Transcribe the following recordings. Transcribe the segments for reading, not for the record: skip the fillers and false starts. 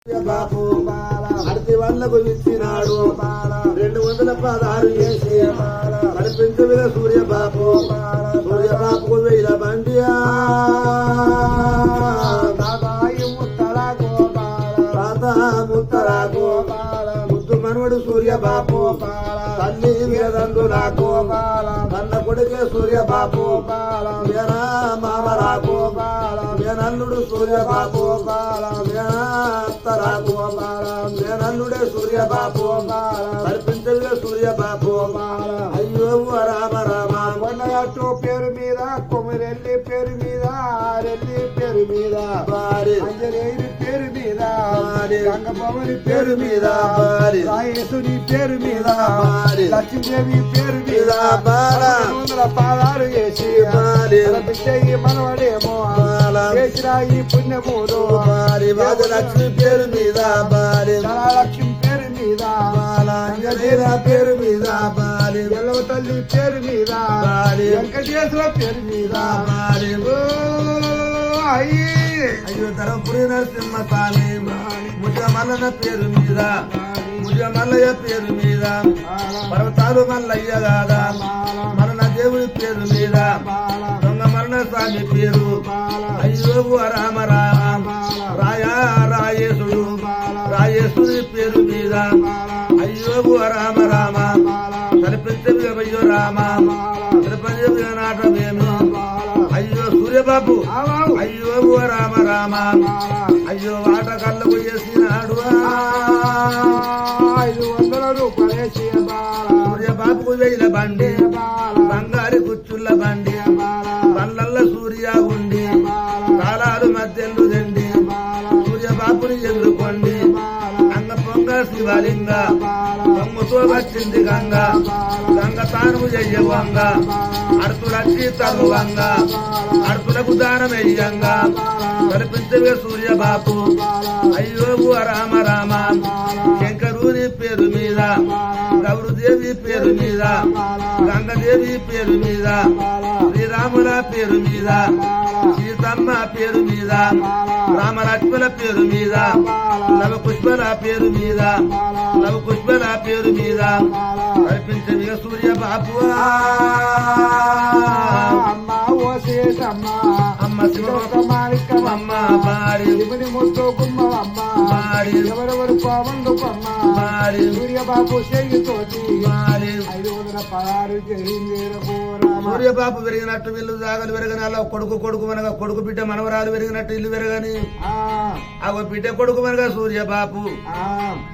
బాపు అడితి వాళ్ళకు ఇచ్చినాడు 216 చేసి నడిపించగా సూర్యబాపు సూర్యబాపుకు వేల బండియా ముత్తరాకు ముద్దు మనవడు సూర్యబాపు తల్లి వేదండు నాకు కన్న కొడుకే సూర్యబాపు మేనా మామరాకు మేనల్లుడు సూర్యబాపు మేనత్తరాకు మేనల్లుడే సూర్యబాపు కల్పించగా సూర్యబాపు అయ్యో రామ రామ కొండగట్టు పేరు మీద కొమరెల్లి పేరు మీద రెల్లి పేరు మీద అంజనేయుని పేరు మీద గంగభవని పేరు మీద రాయేశ్వరి పేరు మీద లక్ష్మీదేవి పేరు మీద పాదాలు వేసి చెయ్యి మనవడేమో చేసిన ఈ పుణ్యములు లక్ష్మి పేరు మీద లక్ష్మి పేరు మీద అంజనేయ పేరు మీద ఎల్లవ తల్లి పేరు మీద వెంకటేశ్వర పేరు మీద అయ్యో ధర్మపురి నరసింహ స్వామి ముజ మల్లన పేరు మీద ముజ మల్లయ్య పేరు మీద పర్వతాలు మల్లయ్య కాదా మరణ దేవుడి పేరు మీద దొంగ మరణ స్వామి పేరు అయ్యో రామ రామ రాయా రాయేశుడు రాయేశుడి పేరు మీద అయ్యో రామ రామ కనిపించవి అయ్యో రామ తిరుపతి నాటమేమి అయ్యో సూర్యబాబు అయ్యో రామ రామ అయ్యో వాట కళ్ళకు చేసినాడు 500 రూపాయలు సూర్యబాబుకు వేల బండి బంగారు కుచ్చుళ్ళ బండి బండ్లల్ల సూర్య ఉండి కాలాలు మధ్యలు దండి సూర్యబాబుని ఎదుర్కొండి గంగ పొంగ శివలింగ పొంగుతో వచ్చింది గంగ గంగ తాను చెయ్యవంగ అడుతులచ్చి తరువంగ అడుతులకు దానమయ్యంగా కనిపించవే సూర్యబాబు అయ్యో రామ రామ శంకరుని పేరు మీద గౌరుదేవి పేరు మీద గంగదేవి పేరు మీద శ్రీరాముల పేరు మీద సీతమ్మ పేరు మీద రామలక్ష్మణ పేరు మీద నవపుష్పల పేరు మీద నవపుష్పల పేరు మీద కనిపించవే సూర్యబాబు అమ్మ శివమ్మ మారి ముద్దు గుమ్మమ్మ ఎవరెవరు పావండు పమ్మ సూర్యబాబు చేయుతోటి 516 సూర్యబాబు పెరిగినట్టు వీళ్ళు జాగలు పెరగని అలా కొడుకు మనగా కొడుకు బిడ్డ మనవరాలు పెరిగినట్టు ఇల్లు పెరగని అవ బిడ్డ కొడుకు మనగా సూర్యబాబు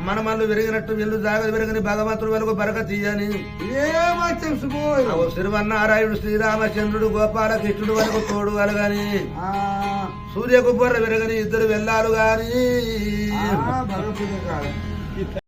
మనమల్లు పెరిగినట్టు వీళ్ళు జాగలు పెరగని భగవంతుడు వెలుగు బరక తీయని శ్రీవన్నారాయుడు శ్రీరామచంద్రుడు గోపాలకృష్ణుడు వరకు తోడు కలగని సూర్యకు బొర్ర పెరగని ఇద్దరు వెళ్ళారు గాని